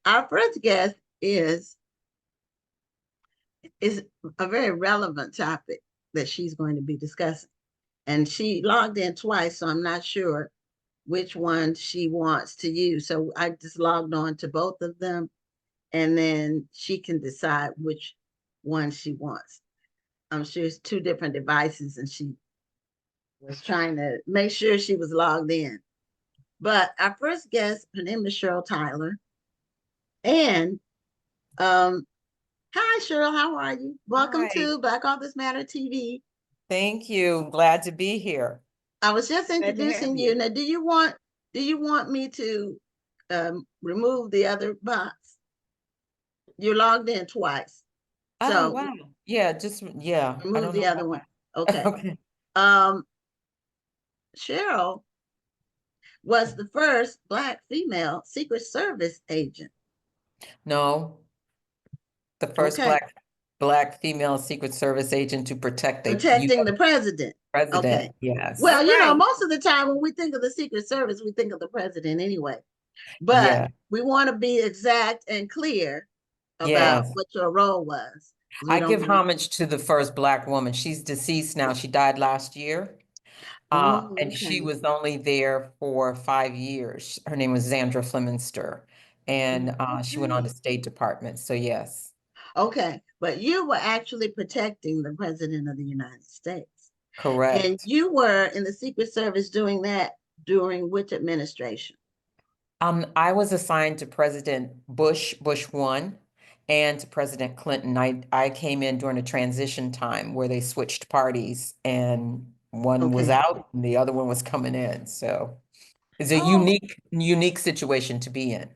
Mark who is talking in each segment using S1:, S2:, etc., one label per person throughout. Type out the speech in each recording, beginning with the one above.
S1: Our first guest is is a very relevant topic that she's going to be discussing. And she logged in twice, so I'm not sure which one she wants to use. So I just logged on to both of them, and then she can decide which one she wants. I'm sure it's two different devices, and she was trying to make sure she was logged in. But our first guest, her name is Cheryl Tyler. And um, hi, Cheryl, how are you? Welcome
S2: Hi,
S1: to Black Authors Matter TV.
S2: thank you. Glad to be here.
S1: I was just
S3: Glad to have
S1: introducing you.
S3: you.
S1: Now, do you want me to remove the other box? You're logged in twice.
S2: Oh,
S1: So
S2: wow. Yeah, I
S1: remove
S2: don't
S1: the
S2: know
S1: other one.
S2: why.
S1: Okay.
S2: Okay.
S1: Um, Cheryl was the first Black female Secret Service agent.
S2: No, the first
S1: Okay.
S2: black female Secret Service agent to protect the
S1: Protecting
S2: US
S1: the president. Okay.
S2: president. Yes.
S1: Well,
S3: All right.
S1: most of the time when we think of the Secret Service, we think of the president anyway. But
S2: Yeah.
S1: we want to be exact and clear about
S2: Yes.
S1: what your role was. We
S2: I
S1: don't
S2: give
S1: want to.
S2: homage to the first black woman. She's deceased now. She died last year.
S1: Oh,
S2: And she
S1: okay.
S2: was only there for 5 years. Her name was Zandra Fleminster, and she went on to
S1: Okay.
S2: State Department. So yes,
S1: Okay. But you were actually protecting the president of the United States. And
S2: correct.
S1: you were in the Secret Service doing that during which administration?
S2: I was assigned to President Bush, Bush one, and to President Clinton. I came in during a transition time where they switched parties, and one was
S1: Okay.
S2: out and the other one was coming in. So it's a
S1: Oh,
S2: unique situation to be in.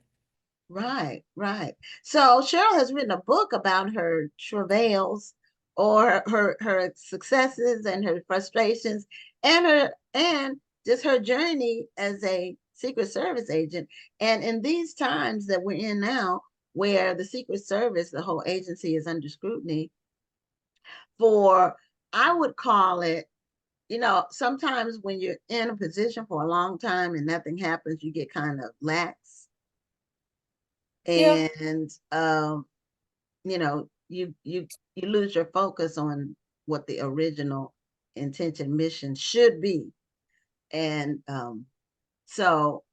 S1: right, right. So Cheryl has written a book about her travails or her successes and her frustrations and just her journey as a Secret Service agent. And in these times that we're in now, where the Secret Service, the whole agency is under scrutiny for, I would call it, sometimes when you're in a position for a long time and nothing happens, you get kind of lax
S2: Yeah.
S1: and you lose your focus on what the original intention mission should be. And so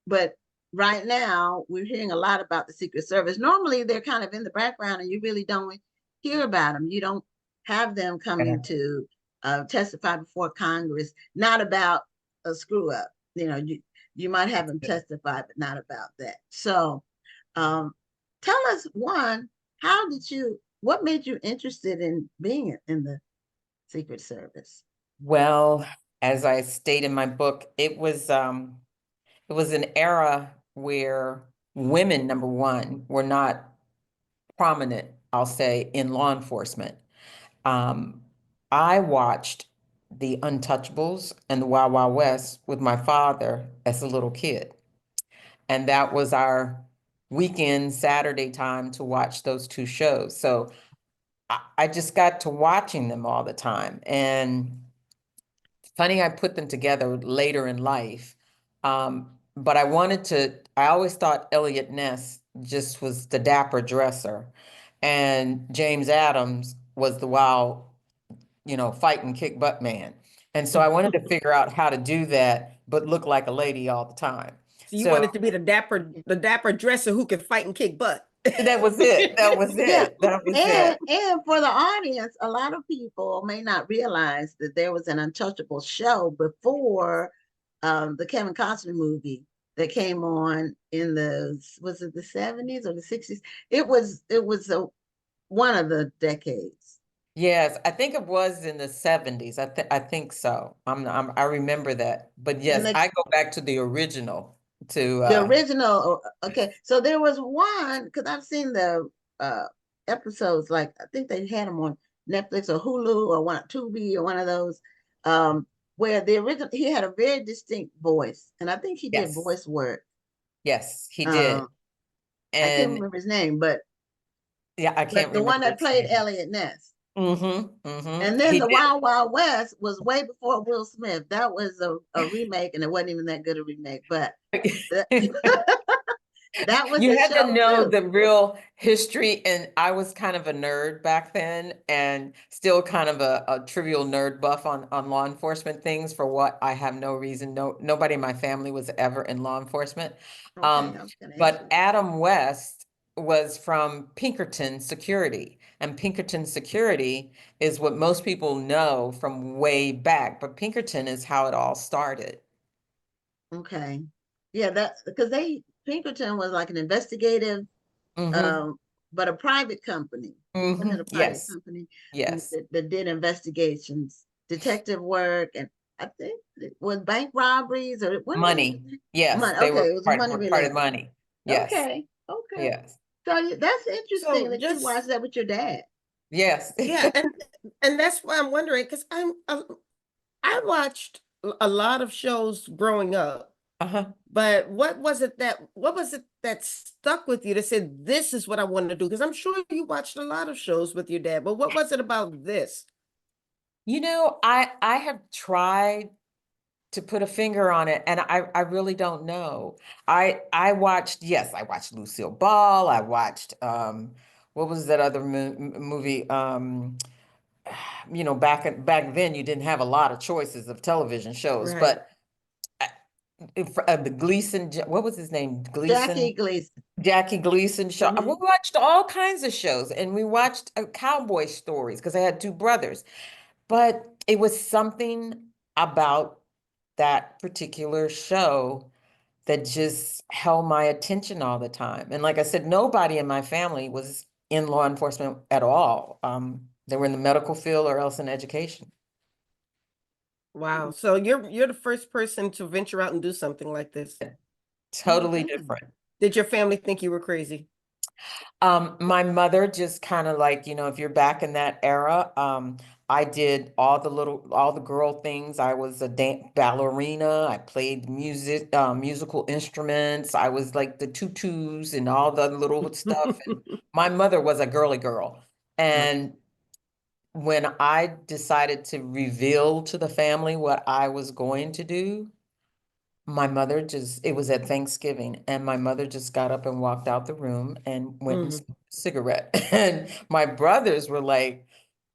S1: but right now we're hearing a lot about the Secret Service. Normally they're kind of in the background and you really don't hear about them. You don't have them coming to testify before Congress, not about a screw up. You might have them testify but not about that. So um, tell us, one, what made you interested in being in the Secret Service?
S2: Well, as I state in my book, it was an era where women, number one, were not prominent, I'll say, in law enforcement. Um, I watched The Untouchables and the Wild Wild West with my father as a little kid. And that was our weekend Saturday time to watch those two shows. So I just got to watching them all the time. And funny, I put them together later in life. But I always thought Elliot Ness just was the dapper dresser. And James Adams was the wild, fight and kick butt man. And so I wanted to figure out how to do that, but look like a lady all the time.
S3: So you
S2: So
S3: wanted to be the dapper dresser who can fight and kick butt.
S2: that was it. That was
S1: Yeah.
S2: it. That was
S1: And
S2: it.
S1: and for the audience, a lot of people may not realize that there was an Untouchable show before the Kevin Costner movie that came on in was it the 70s or the 60s? It was one of the decades.
S2: Yes, I think it was in the 70s. I think so. I remember that. But
S1: And
S2: yes, I go back to the original to
S1: the original, okay. So there was one, because I've seen the uh episodes, like I think they had them on Netflix or Hulu or one Tubi or one of those, um, where the original he had a very distinct voice, and I think he did
S2: yes.
S1: voice work.
S2: Yes, he did.
S1: Um, I can't
S2: And
S1: remember his name, but
S2: yeah, I can't
S1: the one
S2: remember
S1: that
S2: his
S1: played
S2: name.
S1: Elliot Ness. And then
S2: He
S1: the
S2: did.
S1: Wild Wild West was way before Will Smith. That was a remake, and it wasn't even that good a remake, but That was
S2: You
S1: the
S2: had to
S1: show
S2: know
S1: too.
S2: the real history, and I was kind of a nerd back then, and still kind of a trivial nerd buff on law enforcement things for what I have no reason. Nobody in my family was ever in law enforcement.
S1: Okay, I was gonna ask
S2: But
S1: you.
S2: Adam West was from Pinkerton Security, and Pinkerton Security is what most people know from way back, but Pinkerton is how it all started.
S1: Okay. Yeah, that because they Pinkerton was like an investigative,
S2: Mm-hmm.
S1: um, but a private company. Wasn't it
S2: Mm-hmm.
S1: a private
S2: Yes.
S1: company
S2: Yes.
S1: that did investigations, detective work, and I think it was bank robberies or what was
S2: Money.
S1: it?
S2: Yes,
S1: Money.
S2: they
S1: Okay, it was money
S2: were part of
S1: related.
S2: money. Yes.
S1: Okay, okay.
S2: Yes.
S1: So that's interesting
S3: So
S1: that you watched
S3: just
S1: that with your dad.
S2: Yes.
S3: yeah, and that's why I'm wondering because I watched a lot of shows growing up,
S2: Uh-huh.
S3: but what was it that stuck with you that said this is what I want to do? Because I'm sure you watched a lot of shows with your dad, but what was it about this?
S2: I have tried to put a finger on it, and I really don't know. Yes, I watched Lucille Ball. I watched what was that other movie? Back then you didn't have a lot of choices of television shows,
S3: Right.
S2: but the Gleason, what was his name?
S1: Jackie
S2: Gleason,
S1: Gleason.
S2: Jackie Gleason show. We
S3: Hmm.
S2: watched all kinds of shows, and we watched cowboy stories because I had two brothers. But it was something about that particular show that just held my attention all the time. And like I said, nobody in my family was in law enforcement at all. They were in the medical field or else in education.
S3: Wow. So you're the first person to venture out and do something like this.
S2: Totally
S1: Okay.
S2: different.
S3: Did your family think you were crazy?
S2: My mother just kind of like, if you're back in that era, I did all the girl things. I was a ballerina. I played musical instruments. I was like the tutus and all the little stuff. And my mother was a girly girl. And when I decided to reveal to the family what I was going to do, it was at Thanksgiving, and my mother just got up and walked out the room and went and
S3: Mhm.
S2: smoked a cigarette. And my brothers were like,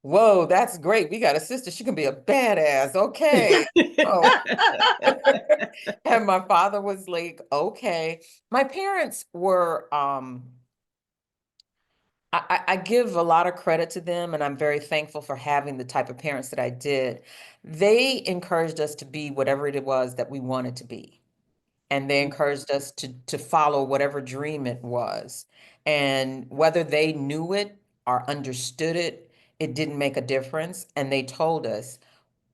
S2: whoa, that's great. We got a sister. She can be a badass. Okay. Oh, and my father was like, okay. My parents were, I give a lot of credit to them, and I'm very thankful for having the type of parents that I did. They encouraged us to be whatever it was that we wanted to be, and they encouraged us to follow whatever dream it was. And whether they knew it or understood it, it didn't make a difference. And they told us,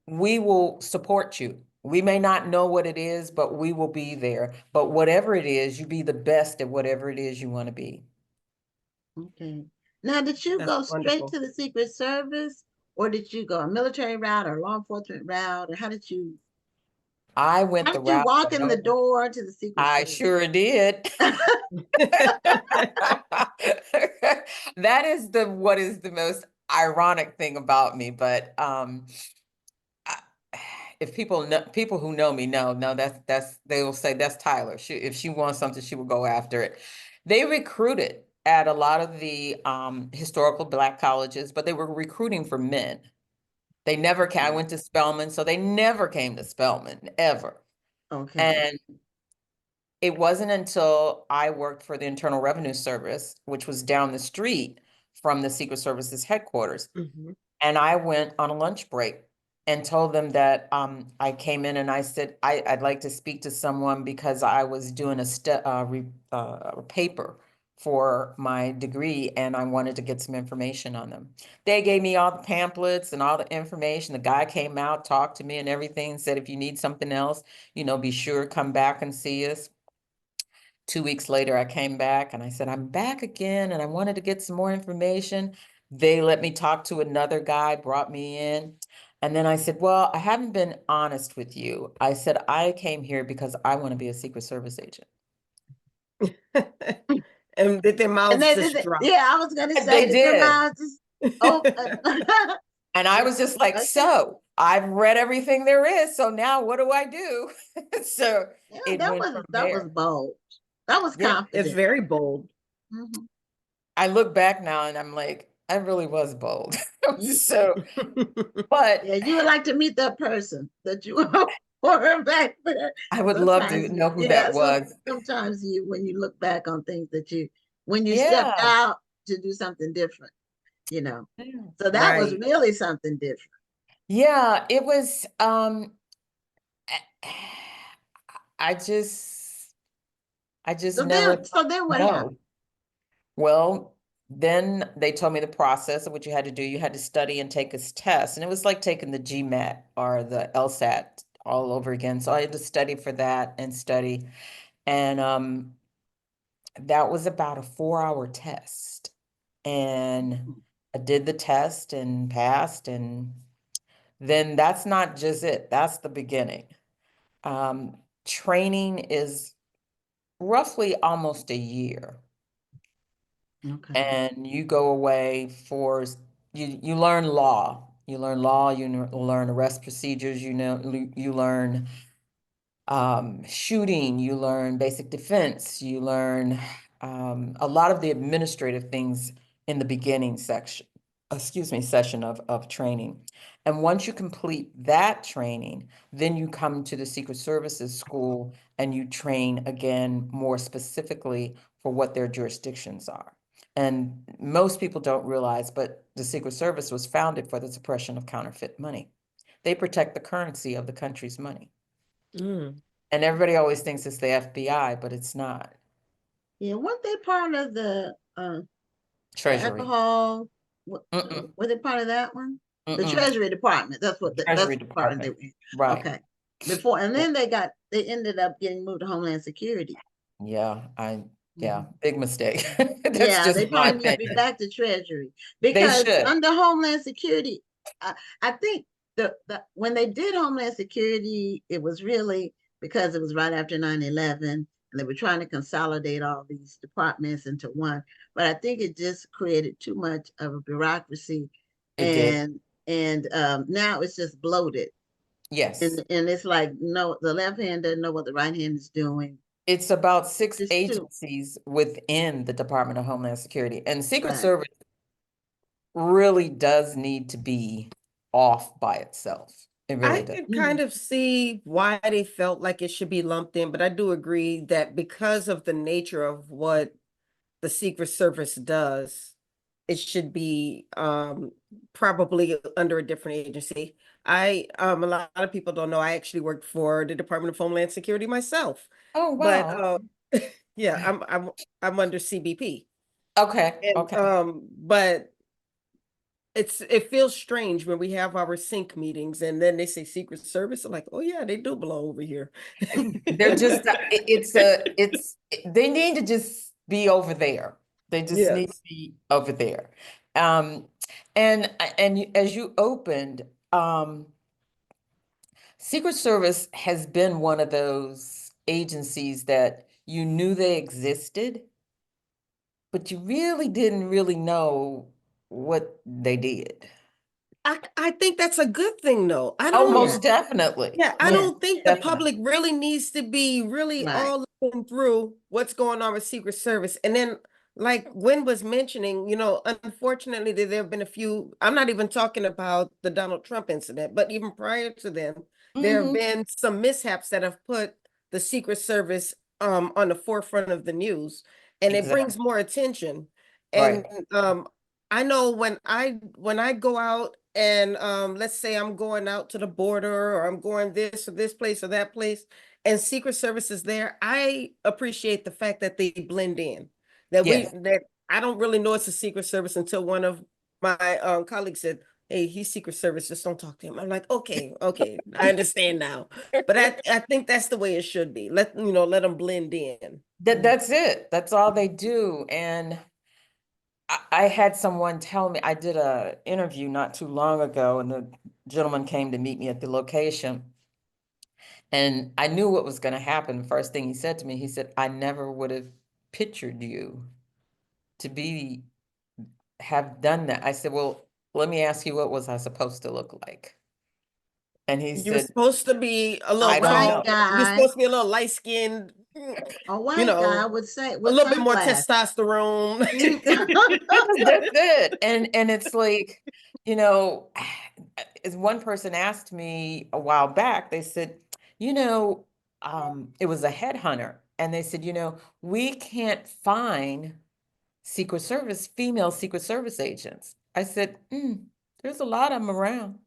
S2: we will support you. We may not know what it is, but we will be there. But whatever it is, you be the best at whatever it is you want to be.
S1: Okay. Now, did you
S3: That's
S1: go straight
S3: wonderful.
S1: to the Secret Service, or did you go a military route or law enforcement route, or
S2: I
S1: how
S2: went the
S1: did you
S2: route
S1: walk
S2: that
S1: in the
S2: no,
S1: door to the Secret
S2: I
S1: Service?
S2: sure did. That is what is the most ironic thing about me, but I- if people who know me know, no, that's they will say that's Tyler. If she wants something, she will go after it. They recruited at a lot of the historical Black colleges, but they were recruiting for men. They never came. I
S1: Okay.
S2: went to Spelman, so they never came to Spelman ever.
S1: Okay.
S2: And it wasn't until I worked for the Internal Revenue Service, which was down the street from the Secret Service's headquarters.
S3: Mhm.
S2: And I went on a lunch break and told them that I came in and I said, I'd like to speak to someone because I was doing a paper for my degree and I wanted to get some information on them. They gave me all the pamphlets and all the information. The guy came out, talked to me and everything, said, if you need something else, be sure, come back and see us. 2 weeks later, I came back and I said, I'm back again and I wanted to get some more information. They let me talk to another guy, brought me in. And then I said, well, I haven't been honest with you. I said, I came here because I want to be a Secret Service agent.
S3: And did their
S1: And
S3: mouths just drop?
S1: yeah, I was gonna
S2: And
S1: say,
S2: they
S1: did your
S2: did.
S1: mouth just open?
S2: And I was just like,
S1: Okay.
S2: so I've read everything there is. So now what do I do? So
S1: Yeah,
S2: it went from
S1: that was
S2: there.
S1: bold. That was
S2: Yeah,
S3: It's
S1: confident.
S3: very bold.
S1: Mhm.
S2: I look back now and I'm like, I really was bold. So, but
S1: Yeah, you would like to meet that person that you were back there.
S2: I would love to
S1: Sometimes,
S2: know who
S1: yeah,
S2: that was.
S1: sometimes when you look back on things when you stepped
S2: Yeah.
S1: out to do something different, you know.
S2: Yeah.
S1: So that was
S3: Right.
S1: really something different.
S2: Yeah, it was I just never
S1: So then what happened?
S2: know. Well, then they told me the process of what you had to do. You had to study and take this test. And it was like taking the GMAT or the LSAT all over again. So I had to study for that and study. And that was about a 4-hour test. And I did the test and passed. And then that's not just it. That's the beginning. Training is roughly almost a year.
S1: Okay.
S2: And you go away for you learn law. You learn law, learn arrest procedures, you learn shooting, you learn basic defense, you learn a lot of the administrative things in the beginning session of training. And once you complete that training, then you come to the Secret Services school and you train again more specifically for what their jurisdictions are. And most people don't realize, but the Secret Service was founded for the suppression of counterfeit money. They protect the currency of the country's money.
S3: Mm.
S2: And everybody always thinks it's the FBI, but it's not.
S1: Yeah, weren't they part of the
S2: Treasury.
S1: alcohol?
S2: Mm-mm,
S1: Were they part of that one? The
S2: mm-mm.
S1: Treasury Department. That's
S2: Treasury
S1: the department they
S2: Department.
S1: were in.
S2: Right.
S1: Okay. Before and then they ended up getting moved to Homeland Security.
S2: Yeah, yeah,
S1: Mhm.
S2: big mistake. That's
S1: Yeah,
S2: just
S1: they
S2: my
S1: probably need to be
S2: opinion.
S1: back to Treasury
S2: They
S1: because
S2: should.
S1: under Homeland Security, I think the when they did Homeland Security, it was really because it was right after 9/11 and they were trying to consolidate all these departments into one. But I think it just created too much of a bureaucracy
S2: It did.
S1: and now it's just bloated.
S2: Yes.
S1: And it's like no, the left hand doesn't know what the right hand is doing.
S2: It's about 6
S1: It's too
S2: agencies within the Department of Homeland Security. And Secret
S1: right.
S2: Service really does need to be off by itself. It
S3: I
S2: really does.
S3: can
S1: Yeah.
S3: kind of see why they felt like it should be lumped in, but I do agree that because of the nature of what the Secret Service does, it should be probably under a different agency. A lot of people don't know I actually worked for the Department of Homeland Security myself.
S2: Oh,
S3: But
S2: wow.
S3: yeah, I'm under CBP.
S2: Okay.
S3: And
S2: Okay.
S3: but it feels strange when we have our sync meetings and then they say Secret Service. I'm like, oh yeah, they do belong over here.
S2: They're just, they need to just be over there. They just need to
S3: Yes.
S2: be over there. Um, as you opened, Secret Service has been one of those agencies that you knew they existed, but you really didn't really know what they did.
S3: I think that's a good thing though. I
S2: Oh,
S3: don't
S1: Yeah.
S2: most definitely.
S3: Yeah, I
S1: Yeah.
S3: don't think the
S2: Definitely.
S3: public really needs to be really
S1: Right.
S3: all looking through what's going on with Secret Service. And then, like Gwen was mentioning, unfortunately, there have been a few. I'm not even talking about the Donald Trump incident, but even prior to them, there have
S2: Hmm.
S3: been some mishaps that have put the Secret Service on the forefront of the news, and it brings
S2: Exactly.
S3: more attention. And
S2: Right.
S3: I know when I go out and let's say I'm going out to the border or I'm going this or this place or that place and Secret Service is there, I appreciate the fact that they blend in.
S2: Yes.
S3: That I don't really know it's a Secret Service until one of my colleagues said, "Hey, he's Secret Service, just don't talk to him." I'm like, "Okay, okay, I understand now." But I think that's the way it should be. Let them blend in.
S2: That's it. That's all they do. And I had someone tell me, I did a interview not too long ago, and the gentleman came to meet me at the location. And I knew what was going to happen. First thing he said to me, he said, I never would have pictured you to have done that. I said, well, let me ask you, what was I supposed to look like? And he
S3: You were
S2: said,
S3: supposed to be a
S1: A
S3: little
S2: I don't
S1: white
S2: know.
S3: tall. You're
S1: guy.
S3: supposed to be a little light skinned.
S1: A
S3: You
S1: white guy
S3: know,
S1: would say
S3: a
S1: with
S3: little bit more
S1: sunglasses.
S3: testosterone.
S2: That's it. And it's like, you know, as one person asked me a while back, they said, you know, it was a headhunter, and they said, you know, we can't find female Secret Service agents. I said, there's a lot of them around.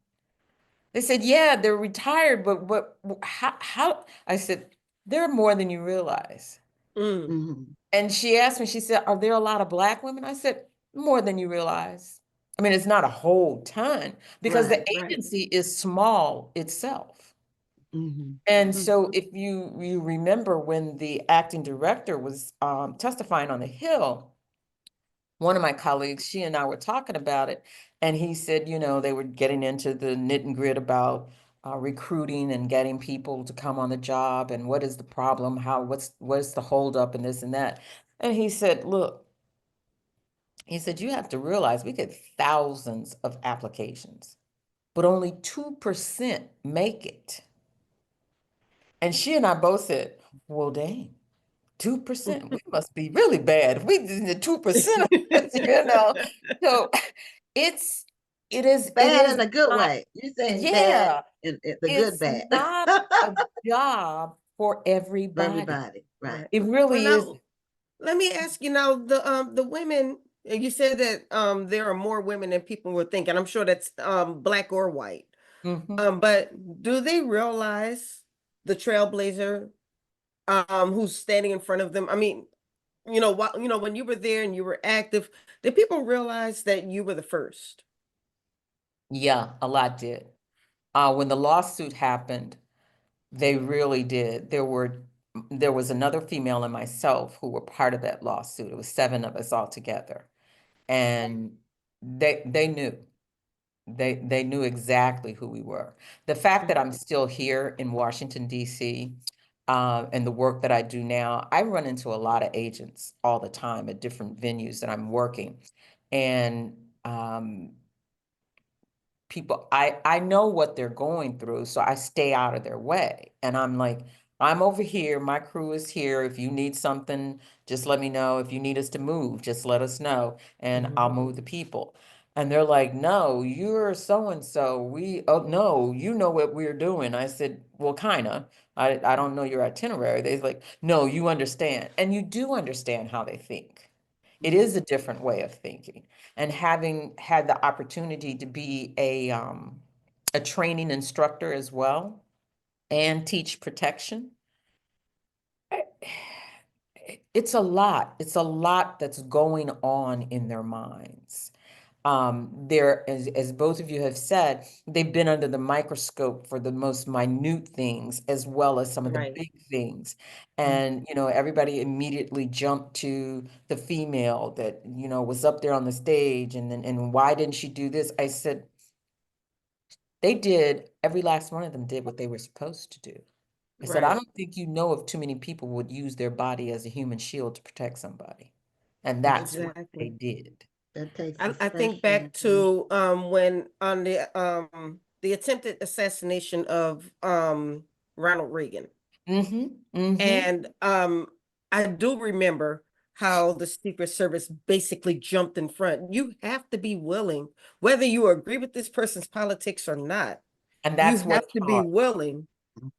S2: They said, yeah, they're retired, but how? I said, there are more than you realize.
S3: Mm,
S1: Mhm.
S2: And she asked me, she said, are there a lot of Black women? I said, more than you realize. I mean, it's not a whole ton because the
S1: Right, right.
S2: agency is small itself.
S1: Mhm.
S2: And
S3: mm,
S2: so if you remember when the acting director was testifying on the Hill, one of my colleagues, she and I were talking about it, and he said, you know, they were getting into the nit and grit about recruiting and getting people to come on the job, and what is the problem, what's the holdup, and this and that. And he said, look, he said, you have to realize we get thousands of applications, but only 2% make it. And she and I both said, well, dang. 2%. We must be really bad. If we did the 2% of us, you know. So it's it
S1: Bad
S2: is
S1: in a good
S2: not,
S1: way. You're saying bad
S2: yeah,
S1: in the good
S2: it's
S1: bad.
S2: not a job for
S1: For
S2: everybody.
S1: everybody. Right.
S3: right.
S2: It
S3: Well,
S2: really is.
S3: now let me ask you now, the women, you said that there are more women than people were thinking. I'm sure that's Black or white.
S2: Mhm.
S3: But do they realize the trailblazer who's standing in front of them? I mean, when you were there and you were active, did people realize that you were the first?
S2: Yeah, a lot did. When the lawsuit happened, they really did. There was another female and myself who were part of that lawsuit. It was 7 of us all together. And they knew. They knew exactly who we were. The fact that I'm still here in Washington, D.C., and the work that I do now, I run into a lot of agents all the time at different venues that I'm working. And people, I know what they're going through, so I stay out of their way. And I'm like, I'm over here, my crew is here. If you need something, just let me know. If you need us to move, just let us know, and
S3: Mhm.
S2: I'll move the people. And they're like, no, you're so and so. Oh no, you know what we're doing. I said, well, kinda. I don't know your itinerary. They're like, no, you understand. And you do understand how they think. It is a different way of thinking. And having had the opportunity to be a training instructor as well and teach protection, it's a lot. It's a lot that's going on in their minds. As both of you have said, they've been under the microscope for the most minute things as well as some of the
S3: Right.
S2: big things. And, you know, everybody immediately jumped to the female that, you know, was up there on the stage and why didn't she do this? I said, every last one of them did what they were supposed to do. I said, I
S3: Right.
S2: don't think you know if too many people would use their body as a human shield to protect somebody. And that's what they
S3: Exactly.
S2: did.
S1: That takes a
S3: I think
S1: special
S3: back
S1: individual.
S3: to when on the attempted assassination of Ronald Reagan.
S2: Mm-hmm. Mm-hmm.
S3: And I do remember how the Secret Service basically jumped in front. You have to be willing, whether you agree with this person's politics or not,
S2: And
S3: you
S2: that's
S3: have
S2: what's
S3: to be
S2: hard.
S3: willing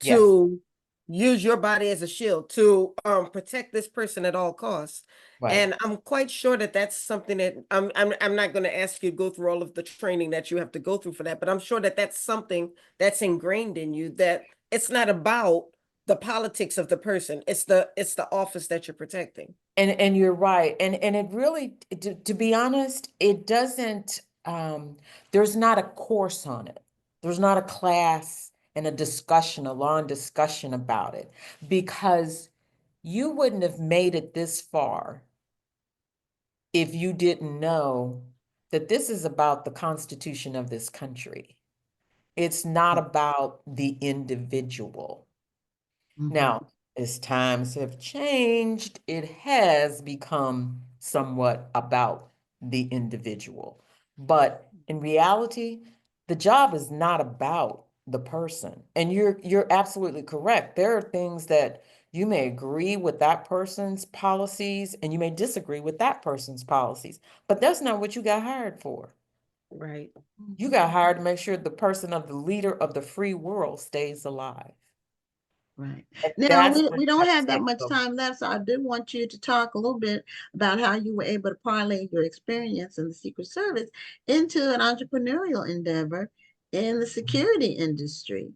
S2: Yes,
S3: to use your body as a shield to protect this person at all costs.
S2: right.
S3: And I'm quite sure that that's something that I'm not going to ask you to go through all of the training that you have to go through for that, but I'm sure that that's something that's ingrained in you, that it's not about the politics of the person. It's the office that you're protecting.
S2: And you're right. And it really, to be honest, it doesn't, there's not a course on it. There's not a class and a discussion, a long discussion about it, because you wouldn't have made it this far if you didn't know that this is about the Constitution of this country. It's not about the individual.
S1: Mhm.
S2: Now, as times have changed, it has become somewhat about the individual. But in reality, the job is not about the person. And you're absolutely correct. There are things that You may agree with that person's policies and you may disagree with that person's policies, but that's not what you got hired for.
S3: Right.
S2: You got hired to make sure the person of the leader of the free world stays alive.
S1: Right.
S2: And
S1: Now,
S2: that's
S1: we
S2: when you
S1: don't
S2: have to
S1: have that
S2: stay
S1: much
S2: focused.
S1: time left, so I do want you to talk a little bit about how you were able to parlay your experience in the Secret Service into an entrepreneurial endeavor in the security industry.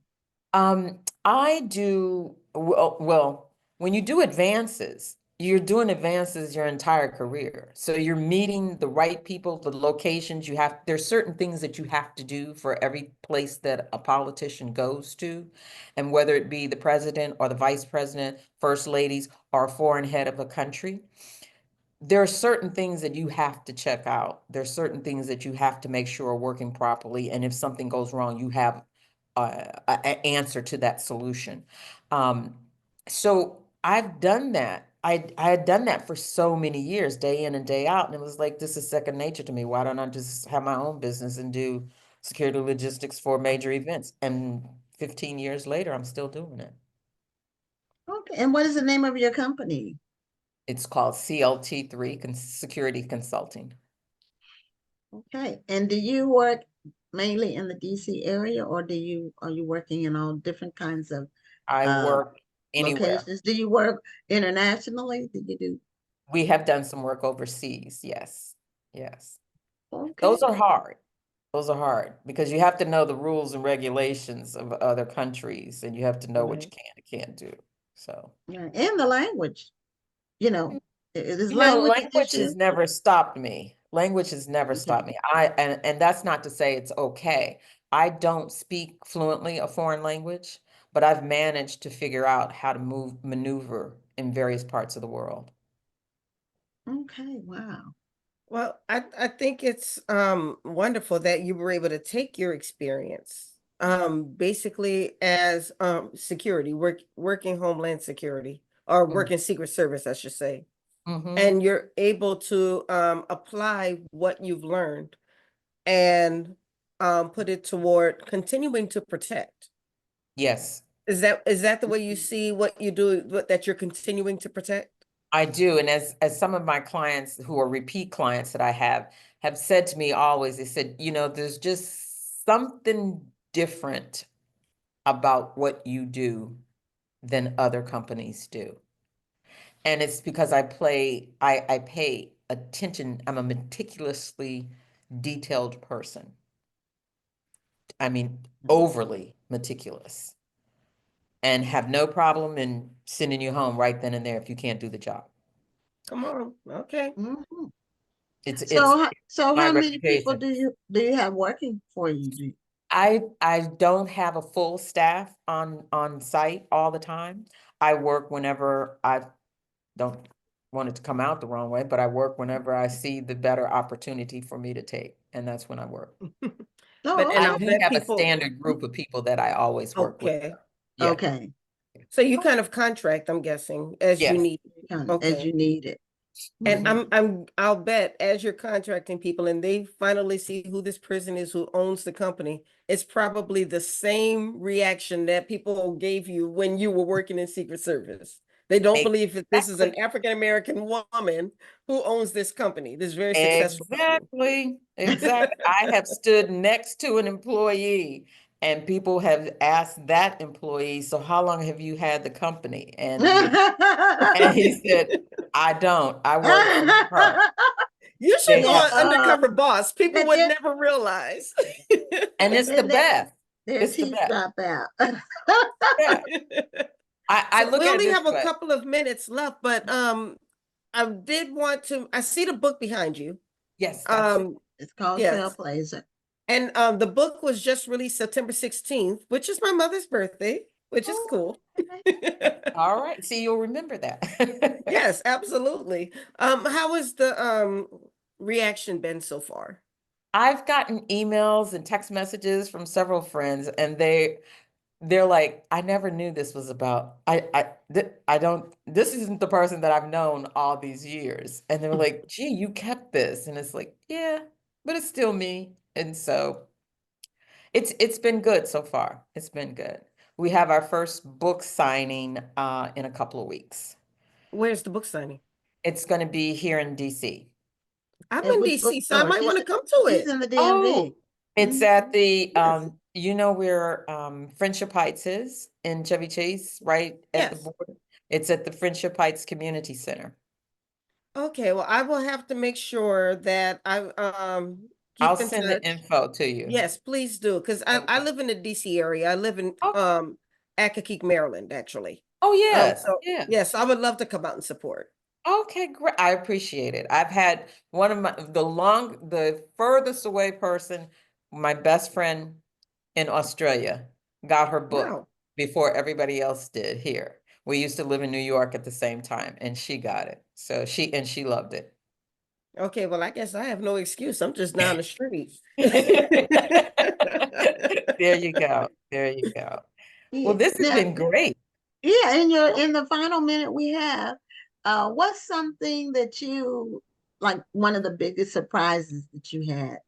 S2: I do, well, when you do advances, you're doing advances your entire career. So you're meeting the right people, the locations you have, there's certain things that you have to do for every place that a politician goes to. And whether it be the president or the vice president, first ladies, or a foreign head of a country, there are certain things that you have to check out. There's certain things that you have to make sure are working properly. And if something goes wrong, you have an answer to that solution. Um, so I've done that. I had done that for so many years, day in and day out. And it was like, this is second nature to me. Why don't I just have my own business and do security logistics for major events? And 15 years later, I'm still doing it.
S1: Okay. And what is the name of your company?
S2: It's called CLT3, Security Consulting.
S1: Okay. And do you work mainly in the DC area, or are you working in all different kinds of
S2: I
S1: uh
S2: work anywhere.
S1: locations? Do you work internationally? Do you do?
S2: We have done some work overseas. Yes. Yes. Those
S1: Okay.
S2: are hard. Those are hard because you have to know the rules and regulations of other countries and you have to know what you
S3: Right.
S2: can and can't do. So,
S1: Yeah. And the language, you know, is
S2: you know,
S1: language an
S2: language
S1: issue?
S2: has never stopped me. Language has never
S1: Okay.
S2: stopped me. And that's not to say it's okay. I don't speak fluently a foreign language, but I've managed to figure out how to maneuver in various parts of the world.
S1: Okay. Wow.
S3: Well, I think it's wonderful that you were able to take your experience basically as security, working Homeland Security or
S2: Mm.
S3: working Secret Service, I should say.
S2: Mm-hmm.
S3: And you're able to apply what you've learned and put it toward continuing to protect.
S2: Yes.
S3: Is that the way you see what you do, that you're continuing to protect?
S2: I do. And as some of my clients who are repeat clients that I have said to me always, they said, you know, there's just something different about what you do than other companies do. And it's because I pay attention. I'm a meticulously detailed person. I mean, overly meticulous and have no problem in sending you home right then and there if you can't do the job.
S3: Come on. Okay.
S1: Mhm.
S2: It's
S1: So
S2: my
S1: how many people
S2: reputation.
S1: do you have working for you?
S2: I don't have a full staff on site all the time. I work whenever I don't want it to come out the wrong way, but I work whenever I see the better opportunity for me to take, and that's when I work.
S1: Oh,
S3: And
S2: I
S3: I'll
S2: do
S3: bet
S2: have a
S3: people,
S2: standard group of people that I always work with.
S3: okay.
S2: Yeah.
S1: okay.
S3: So you kind of contract, I'm guessing, as you
S2: Yes.
S3: need.
S1: Kind of as
S3: Okay.
S1: you need it.
S3: And
S2: Mhm.
S1: Mhm.
S3: I'll bet as you're contracting people and they finally see who this person is who owns the company, it's probably the same reaction that people gave you when you were working in Secret Service. They don't believe that this is an
S2: Exactly.
S3: African American woman who owns this company, this very successful company.
S2: Exactly. Exactly. I have stood next to an employee and people have asked that employee, so how long have you had the company? And he said, I don't. I work for her.
S3: You should
S2: They
S3: go
S1: Yeah,
S2: have,
S3: on Undercover Boss. People
S1: but
S3: would never realize.
S2: and it's the
S1: then
S2: best.
S1: their
S2: It's the
S1: teeth
S2: best.
S1: drop out.
S2: Yeah. I
S3: So
S2: look
S3: we
S2: at it
S3: only
S2: this
S3: have a
S2: way.
S3: couple of minutes left, but I see the book behind you.
S2: Yes, that's it.
S3: Um,
S1: It's called
S3: yes.
S1: Trailblazer.
S3: And the book was just released September 16th, which is my mother's birthday, which is
S1: Oh,
S3: cool.
S1: okay.
S2: All right. See, you'll remember that.
S3: Yes, absolutely. How has the reaction been so far?
S2: I've gotten emails and text messages from several friends, and they're like, I never knew this was about I don't this isn't the person that I've known all these years. And they're like, gee, you kept this. And it's like, yeah, but it's still me. And so it's been good so far. It's been good. we have our first book signing in a couple of weeks.
S3: Where's the book signing?
S2: It's going to be here in DC.
S3: I'm
S1: At
S3: in
S1: which
S3: DC, so I
S1: bookstore?
S3: might want to come to
S1: She's
S3: it.
S1: in the
S2: Oh,
S1: DMV.
S2: it's
S1: Mhm.
S2: at the
S1: Yes.
S2: you know where Friendship Heights is in Chevy Chase, right at the
S3: Yes.
S2: border. It's at the Friendship Heights Community Center.
S3: Okay, well, I will have to make sure that I
S2: I'll
S3: keep in
S2: send the
S3: touch.
S2: info to you.
S3: Yes, please do, because I
S2: Okay.
S3: live in the DC area. I live in
S2: Okay.
S3: Accokeek, Maryland, actually.
S2: Oh, yes.
S3: So
S2: Yeah.
S3: yes, I would love to come out and support.
S2: Okay, great. I appreciate it. I've had one of the furthest away person, my best friend in Australia, got her book
S3: Wow.
S2: before everybody else did here. We used to live in New York at the same time, and she got it. So she loved it.
S3: Okay, well, I guess I have no excuse. I'm just down the street.
S2: There you go. There you go.
S1: Yeah.
S2: Well, this has
S1: Now,
S2: been great.
S1: yeah, in the final minute we have, what's something that you like one of the biggest surprises that you had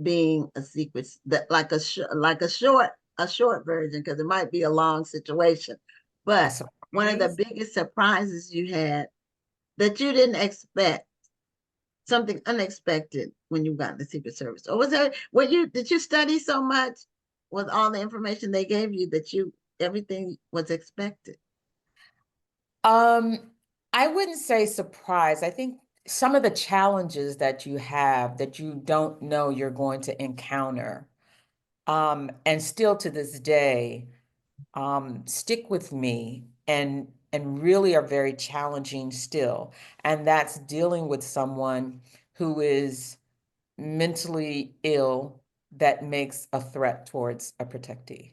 S1: being a secret that like a short version because it might be a long situation,
S2: A
S1: but one of the
S2: surprise?
S1: biggest surprises you had that you didn't expect, something unexpected when you got in the Secret Service, or was there did you study so much with all the information they gave you that you everything was expected?
S2: Um, I wouldn't say surprise. I think some of the challenges that you have that you don't know you're going to encounter, and still to this day, stick with me and really are very challenging still. And that's dealing with someone who is mentally ill that makes a threat towards a protectee.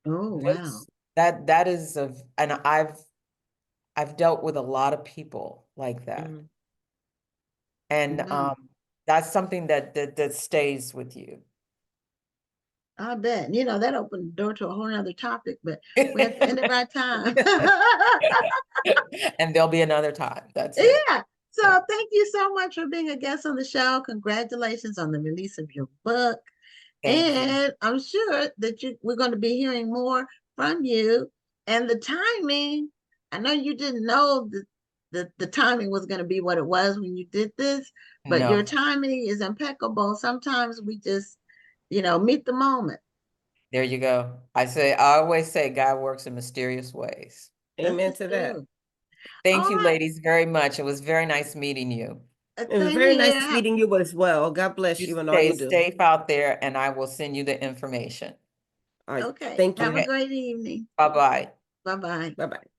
S1: Oh, wow.
S2: Those that is and I've dealt with a lot of people like that.
S3: Mhm.
S2: And
S1: Wow.
S2: that's something that stays with you.
S1: I bet. That opened the door to a whole nother topic, but we have to end it right time.
S2: And there'll be another time. That's it.
S1: Yeah.
S2: Yeah.
S1: So thank you so much for being a guest on the show. Congratulations on the release of your book.
S2: Thank you.
S1: And I'm sure that we're going to be hearing more from you. And the timing, I know you didn't know the timing was going to be what it was when you did this, but your
S2: No,
S1: timing is impeccable. Sometimes we just, meet the moment.
S2: there you go. I always say God works in mysterious ways.
S1: This
S3: Amen
S1: is
S3: to that.
S1: true.
S2: Thank
S1: All
S2: you,
S1: right.
S2: ladies, very much. It was very nice meeting you.
S3: It was
S1: Same
S3: very
S1: here.
S3: nice meeting you as well. God bless
S2: You
S3: you and all
S2: stay
S3: you do.
S2: safe out there, and I will send you the information.
S3: All right.
S1: Okay.
S3: Thank
S1: Have
S3: you.
S1: a
S2: Okay.
S1: great evening.
S2: Bye-bye.
S1: Bye bye.
S3: Bye-bye.